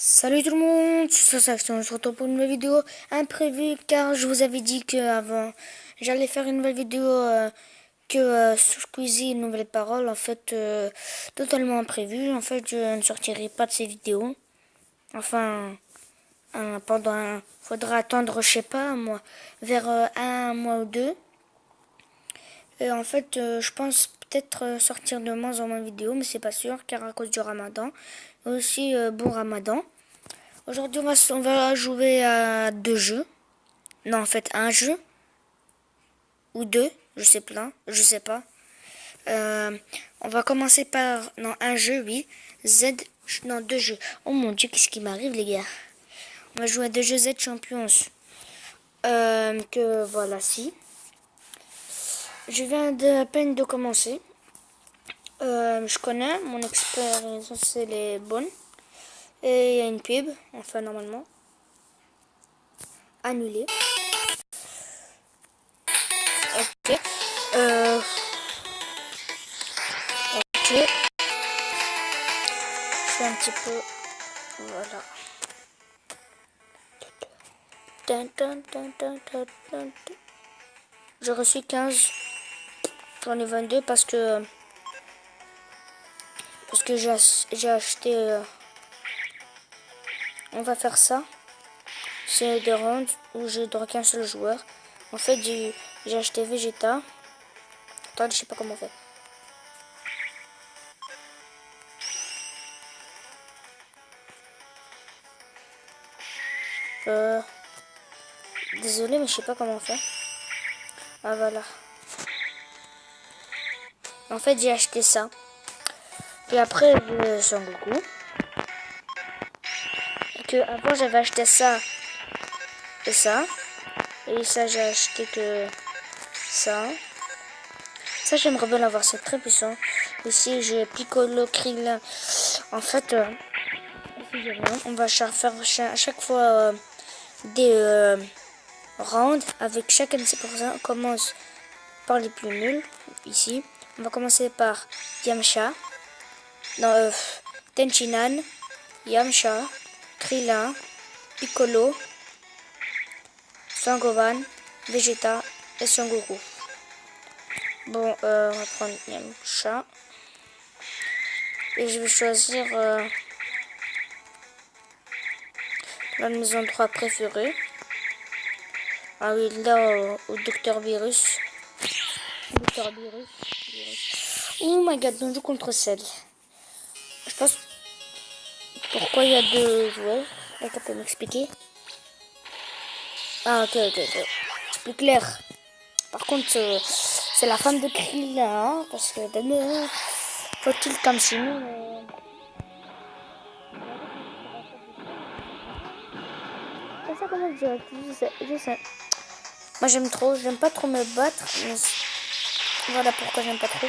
Salut tout le monde, c'est Saxon, on se retrouve pour une nouvelle vidéo imprévue car je vous avais dit que avant j'allais faire une nouvelle vidéo sur Squeezie, une nouvelle parole, en fait totalement imprévue. En fait je ne sortirai pas de ces vidéos, enfin faudra attendre, je sais pas moi, vers un mois ou deux. Et en fait je pense peut-être sortir de moins en moins de vidéos, mais c'est pas sûr car à cause du ramadan. Et aussi bon ramadan. Aujourd'hui, on va jouer à deux jeux. Non, en fait, un jeu. Ou deux. Je sais pas. On va commencer par... Non, un jeu, oui. Non, deux jeux. Oh mon Dieu, qu'est-ce qui m'arrive, les gars? On va jouer à deux jeux Z Champions. Que voilà, si. Je viens à peine de commencer. Je connais. Mon expérience, elle est bonne. Et il y a une pub. Enfin, normalement. Annulé. Ok. Ok. Je fais un petit peu. Voilà. J'ai reçu 15. J'en ai 22 parce que j'ai acheté. On va faire ça. C'est des rounds où j'ai droit qu'un seul joueur. En fait, j'ai acheté Vegeta. Attends, je sais pas comment on fait. Désolé, mais je sais pas comment on fait. Ah voilà. En fait, j'ai acheté ça. Puis après, j'ai Son Goku. Et que avant, j'avais acheté ça et ça. Et ça, j'ai acheté que ça. Ça, j'aimerais bien l'avoir, c'est très puissant. Ici, j'ai Piccolo, Krillin. En fait, on va faire à chaque fois des rounds avec chacun de ces personnes. On commence par les plus nuls. Ici, on va commencer par Yamcha, non, Tenchinan, Yamcha, Krillin, Piccolo, Sangohan, Vegeta et Son Goku. Bon, on va prendre Yamcha. Et je vais choisir l'un de mes endroits préférés. Ah oui, là, au Docteur Virus. Docteur Virus. Oh my god, on joue contre Cell. Je pense pourquoi il y a deux joueurs. Quelqu'un peut m'expliquer? Ah, ok. C'est plus clair. Par contre, c'est la femme de Krillin, hein, parce que faut-il comme sinon. C'est ça comment dire, je sais. Moi j'aime pas trop me battre, mais voilà pourquoi j'aime pas trop.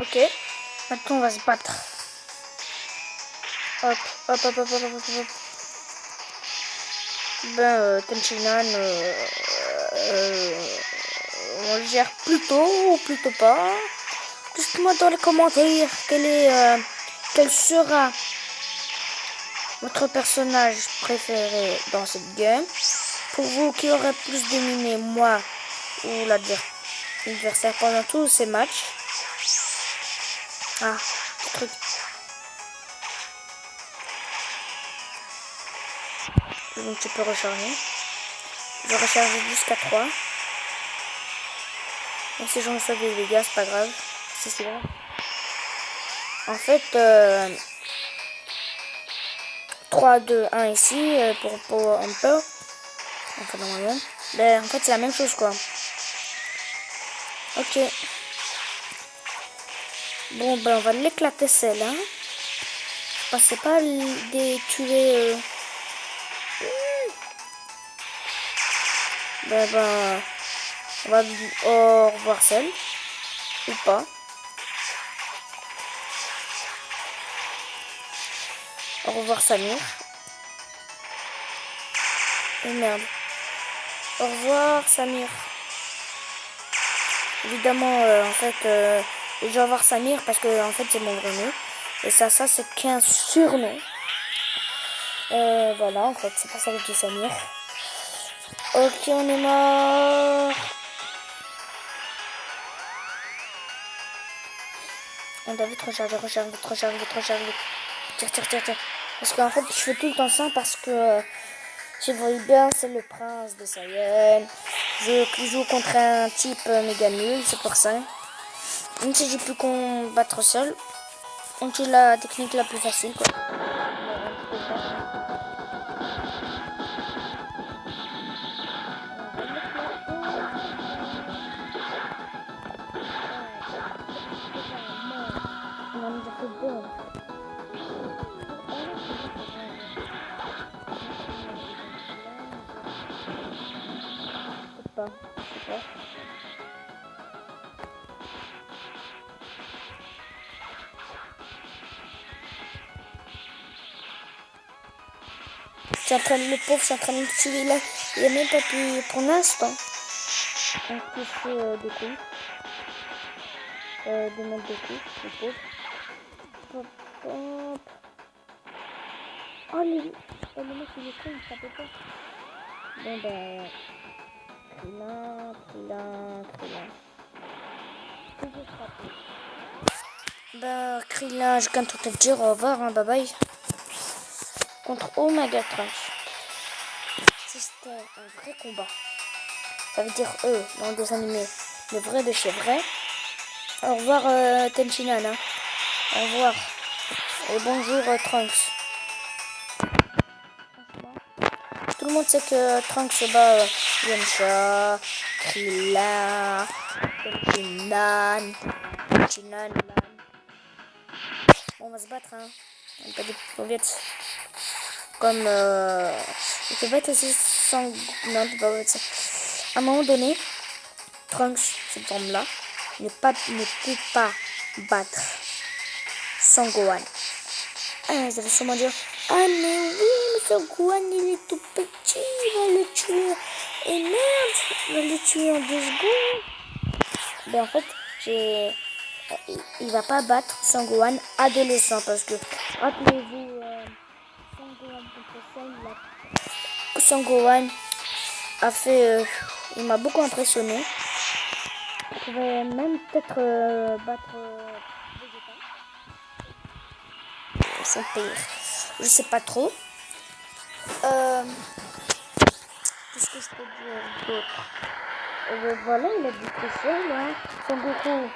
Ok, maintenant on va se battre. Hop. Ben, Tenchinan, on le gère plutôt ou plutôt pas. Dites-moi dans les commentaires quel sera votre personnage préféré dans cette game. Pour vous, qui aurait plus dominé, moi ou l'adversaire pendant tous ces matchs. Ah, truc. Donc tu peux recharger. Je vais recharger jusqu'à 3. Donc si j'en fais des dégâts, c'est pas grave. C'est grave. En fait, 3, 2, 1 ici pour un peu. Enfin, normalement. Ben, en fait, c'est la même chose, quoi. Ok. Bon, ben, on va l'éclater celle-là. Je pensais pas les tuer. Ben, on va au revoir celle. Ou pas. Au revoir Samir. Et merde. Au revoir Samir. Évidemment, en fait, je vais avoir Samir parce que en fait c'est mon vrai nom. Et ça c'est qu'un surnom. Voilà, en fait, c'est pour ça que je dis Samir. Ok, on est mort. On doit vite recharger. Tire. Parce qu'en fait, je fais tout le temps ça parce que je voyais bien, c'est le prince de Sayen. Je joue contre un type méga nul, c'est pour ça. Même si j'ai pu combattre seul, on tue la technique la plus facile, quoi. Le pauvre, je suis en train de le tuer là. Il a même pas pu pour l'instant. Un toucher de coups. De mettre de coups, le pauvre. Hop, hop. Oh, le mec il est con, il savait pas. Bon ben. Krillin. Toujours frappé. Ben, Krillin, je viens de te dire au revoir, hein, bye bye. Contre Omega Trunks. C'était un vrai combat. Ça veut dire eux, dans des animés, le vrai de chez vrai. Au revoir Tenshinhan. Hein. Au revoir. Et bonjour Trunks. Tout le monde sait que Trunks se bat Yamcha, Krillin, Tenshinhan. Bon, on va se battre, hein. On va pas des pauvettes. Comme il peut battre aussi sans... Non, il peut pas battre ça. À un moment donné, Trunks, cette forme-là, ne peut pas battre Son Gohan. Ah, ça va sûrement dire, ah mais oui, mais Son Gohan, il est tout petit, il va le tuer. Et merde, il va le tuer en 2 secondes. Ben en fait, il va pas battre Son Gohan adolescent parce que, rappelez-vous, Son Gohan a fait, il m'a beaucoup impressionné. Il pouvait même peut-être battre Vegeta. Son pire. Je sais pas trop. Qu'est-ce que je peux dire d'autre? Voilà, il a dit tout seul. Hein. Son Goku,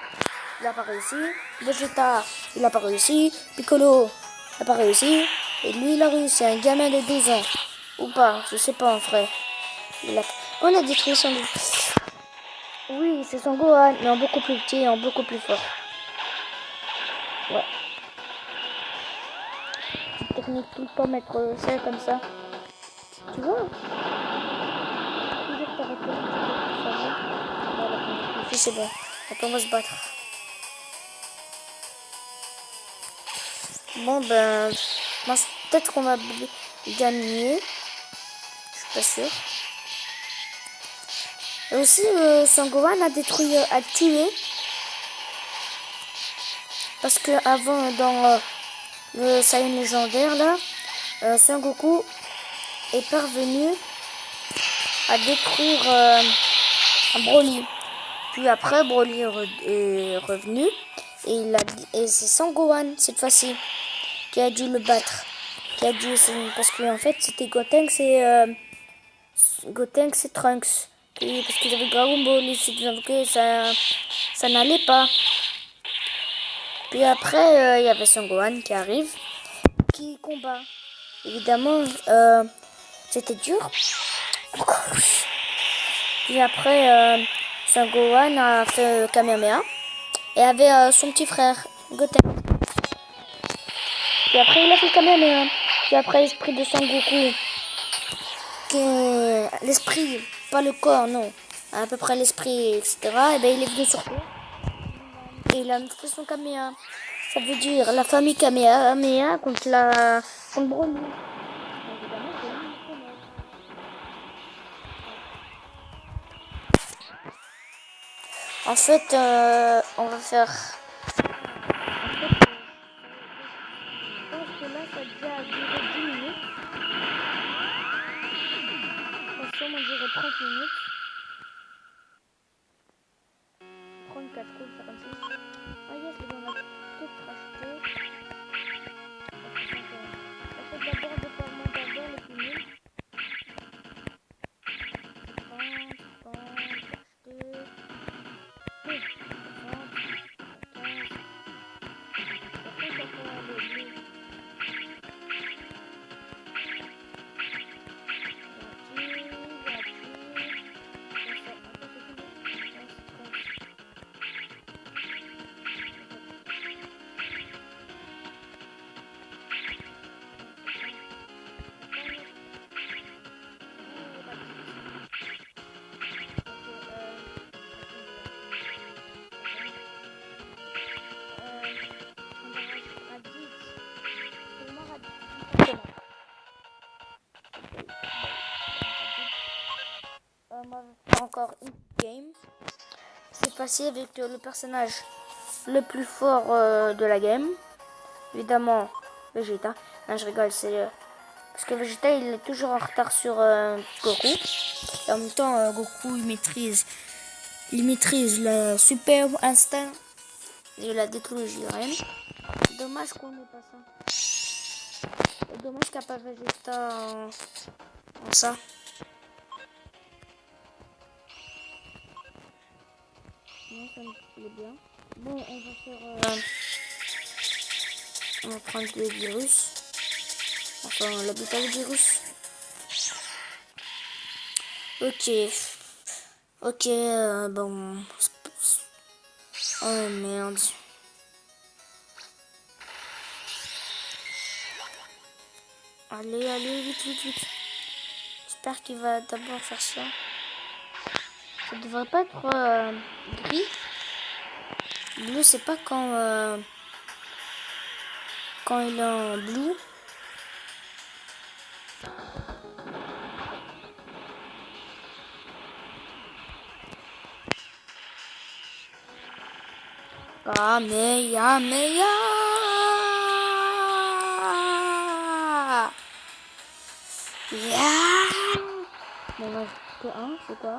il a pas réussi. Vegeta, il a pas réussi. Piccolo, il a pas réussi. Et lui, il a réussi. Un gamin de 12 ans. Ou pas, je sais pas en vrai. On a détruit son Goku. Oui, c'est Son Gohan, mais en beaucoup plus petit et en beaucoup plus fort. Ouais. Cette technique tout le temps mettre ça comme ça. Tu vois? Puis c'est bon. Après on va se battre. Bon ben, peut-être qu'on va gagner. Je suis pas sûre. Et aussi, Son Gohan a tué. Parce que avant, dans le Saiyan légendaire, là, Son Goku est parvenu à détruire Broly. Puis après, Broly est revenu. Et c'est Son Gohan, cette fois-ci, qui a dû le battre. Parce que en fait, c'était Gotenks et Trunks. Parce qu'ils avaient Dragon Ball, ils se disaient que ça n'allait pas. Puis après, il y avait Son Gohan qui arrive, qui combat. Évidemment, c'était dur. Puis après, Son Gohan a fait Kamehameha et avait son petit frère, Goten. Puis après, il a fait Kamehameha. Puis après, l'esprit de Son Goku, l'esprit, pas le corps, non, à peu près l'esprit, etc. Et ben il est venu sur Terre. Et il a fait son Kamehameha. Ça veut dire la famille Kamehameha contre la Contre Brony. Évidemment, Brony, je connais. En fait, on va faire... En fait, je pense que là, ça a déjà duré 10 minutes. Attention, on dirait 30 minutes. 34, cool, 56. Ah yes, les gars, on va peut-être racheter. Achète d'abord des formes d'abord les plus nuls. 30, 30, acheter. Oui, 30, 15. Après, ça peut aller mieux. On va faire encore une game. C'est passé avec le personnage le plus fort de la game. Évidemment, Vegeta. Non, je rigole, c'est parce que Vegeta il est toujours en retard sur Goku. Et en même temps, Goku il maîtrise le super instinct et la détruit rien. Dommage qu'on n'ait pas ça. Et dommage qu'il n'y a pas Vegeta en ça. Non, ça me plaît bien. Bon, on va faire... on va prendre des virus. Enfin, l'habitat de virus. Ok. Ok, bon... Oh merde. Allez, allez, vite, vite, vite. J'espère qu'il va d'abord faire ça. Ça devrait pas être gris. Bleu, c'est pas quand il est en blue. Ah, mais ya. Bon, là, que un, c'est quoi?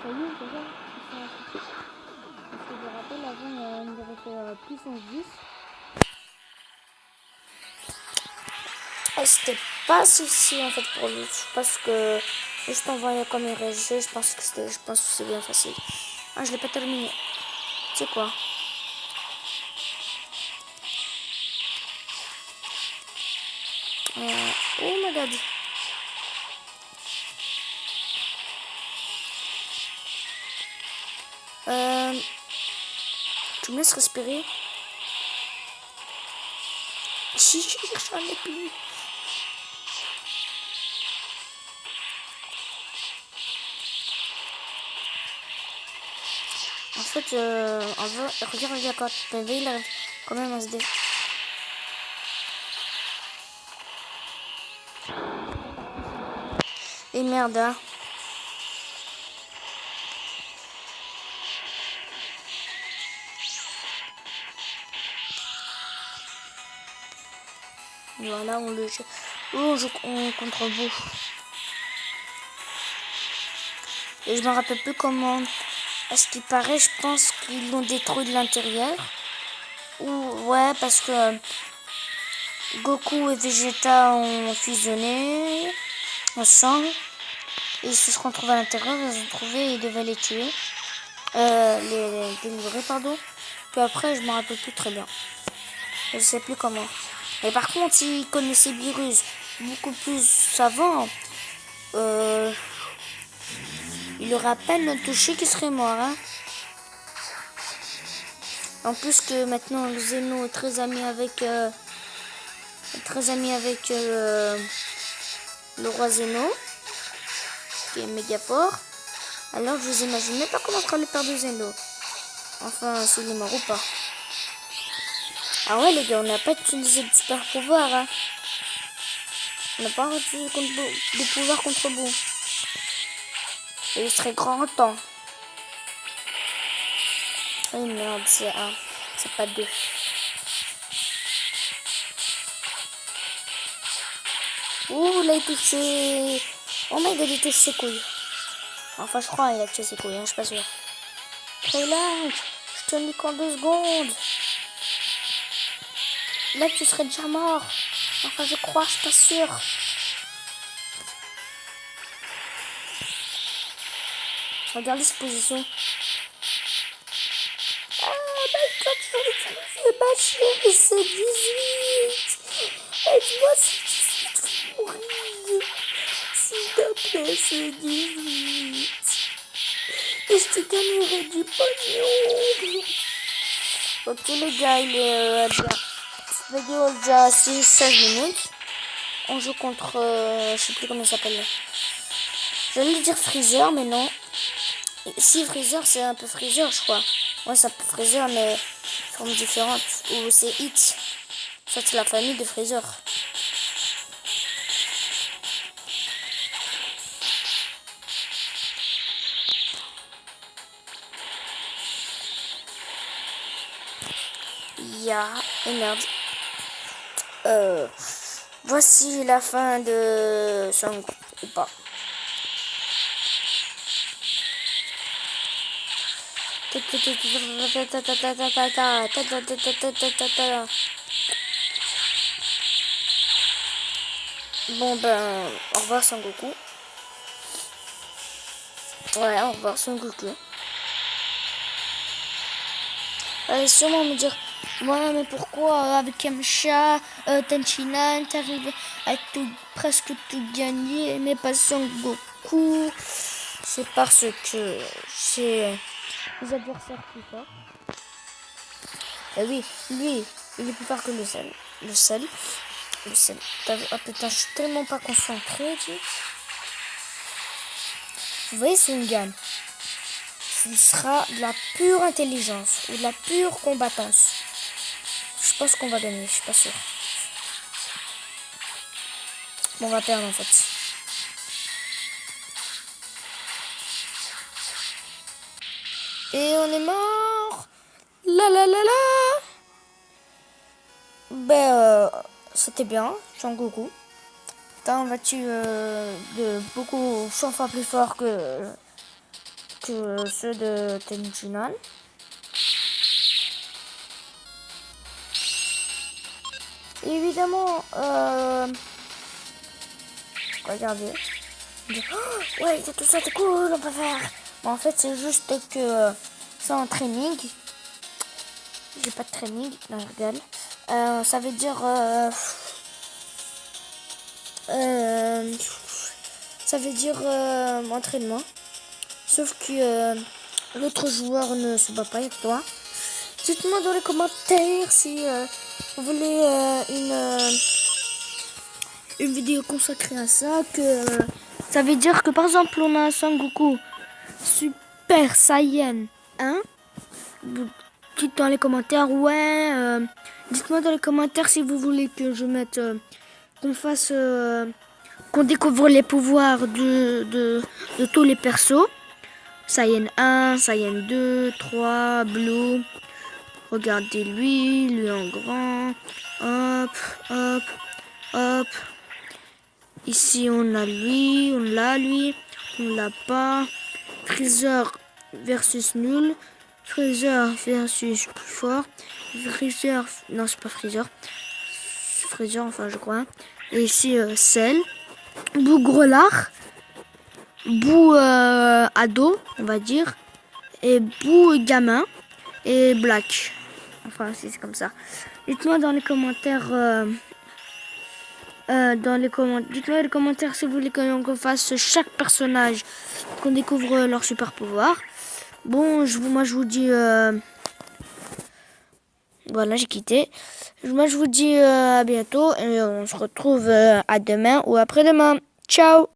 Ça y est, c'est ça. Ils sont associés. Parce que je rappelle, avant, on avait fait puissance 10. Et c'était pas ceci en fait pour lui. Je pense que juste en voyant comme il réagissait, je pense que c'est bien facile. Ah, je l'ai pas terminé. Tu sais quoi? Oh my god. Tu me laisses respirer? J'en ai plus. En fait, regarde quand PV, il arrive quand même à se dé... Et merde, hein. Voilà, on le jette. Oh, on contrôle beau. Et je me rappelle plus comment. À ce qui paraît, je pense qu'ils l'ont détruit de l'intérieur. Ou ouais, parce que Goku et Vegeta ont fusionné ensemble. Et ils se sont retrouvés à l'intérieur, ils ont trouvé et ils devaient les tuer. Les délivrer, pardon. Puis après, je me rappelle plus très bien. Je sais plus comment. Et par contre, s'il connaissait Beerus beaucoup plus avant, il aurait à peine touché qu'il serait mort. Hein. En plus que maintenant, le Zeno est très ami avec le roi Zeno, qui est méga fort. Alors, je vous imagine même pas comment sera le père de Zeno. Enfin, s'il est mort ou pas. Ah ouais les gars, on n'a pas utilisé de super pouvoir. Hein. On n'a pas utilisé de pouvoir contre vous. Et il serait grand temps. Oh merde, c'est un. C'est pas deux. Ouh, là il touche ses... Oh my god, il touche ses couilles. Enfin, je crois qu'il a touché ses couilles, hein, je suis pas sûre. Relax, je te dis qu'en 2 secondes. Là, tu serais déjà mort. Enfin, je crois, je suis pas sûre. Regardez cette position. Ah, my god, je vais utiliser ma chérie, c'est 18. Aide-moi, c'est 18 pour mourir. S'il te plaît, c'est 18. Et je te gagnerai du pognon. Ok les gars, il est déjà... Cette vidéo est déjà 16 minutes. On joue contre... je sais plus comment il s'appelle. J'allais dire Freezer, mais non. Si Freezer, c'est un peu Freezer, je crois. Ouais, c'est un peu Freezer, mais forme différente. Ou c'est Hit. Ça, c'est la famille de Freezer. Et merde. Voici la fin de Sangoku, ou pas. Bon ben, au revoir Sangoku. Ouais, au revoir Sangoku. Allez sûrement me dire, ouais mais pourquoi avec Yamcha, Tenchinan, t'arrives à presque tout gagner, mais pas Sangoku. C'est parce que c'est les adversaires plus forts. Et oui, lui, il est plus fort que le sel. Le sel. Oh putain, je suis tellement pas concentré, tu sais. Vous voyez, c'est une gamme. Ce sera de la pure intelligence ou de la pure combattance. Je pense qu'on va gagner, je suis pas sûr. Bon, on va perdre en fait. Et on est mort. La la la la. Ben, c'était bien, Sangoku. T'as battu de beaucoup 100 fois plus fort que ceux de Tenchinan. Évidemment, regardez. Oh, ouais, tout ça, c'est cool, on peut faire. Bon, en fait, c'est juste que c'est en training. J'ai pas de training, non, je rigole. Ça veut dire... ça veut dire entraînement. Sauf que l'autre joueur ne se bat pas avec toi. Dites-moi dans les commentaires si vous voulez une vidéo consacrée à ça. Que ça veut dire que par exemple on a un Sangoku Super Saiyan 1. Dites dans les commentaires, ouais. Dites-moi dans les commentaires si vous voulez que je mette qu'on fasse qu'on découvre les pouvoirs de tous les persos. Saiyan 1, Saiyan 2, 3, Blue. Regardez lui en grand. Hop, hop, hop. Ici on a lui, on l'a pas. Freezer versus nul. Freezer versus plus fort. Freezer, non c'est pas Freezer. C'est Freezer enfin je crois. Et ici Cell. Bou Grelard. Bou ado on va dire. Et Bou gamin. Et Black. Enfin, si c'est comme ça. Dites-moi dans les commentaires. Dites-moi dans les commentaires si vous voulez qu'on fasse chaque personnage, qu'on découvre leur super pouvoir. Bon, moi je vous dis. Voilà, j'ai quitté. Moi je vous dis à bientôt et on se retrouve à demain ou après-demain. Ciao!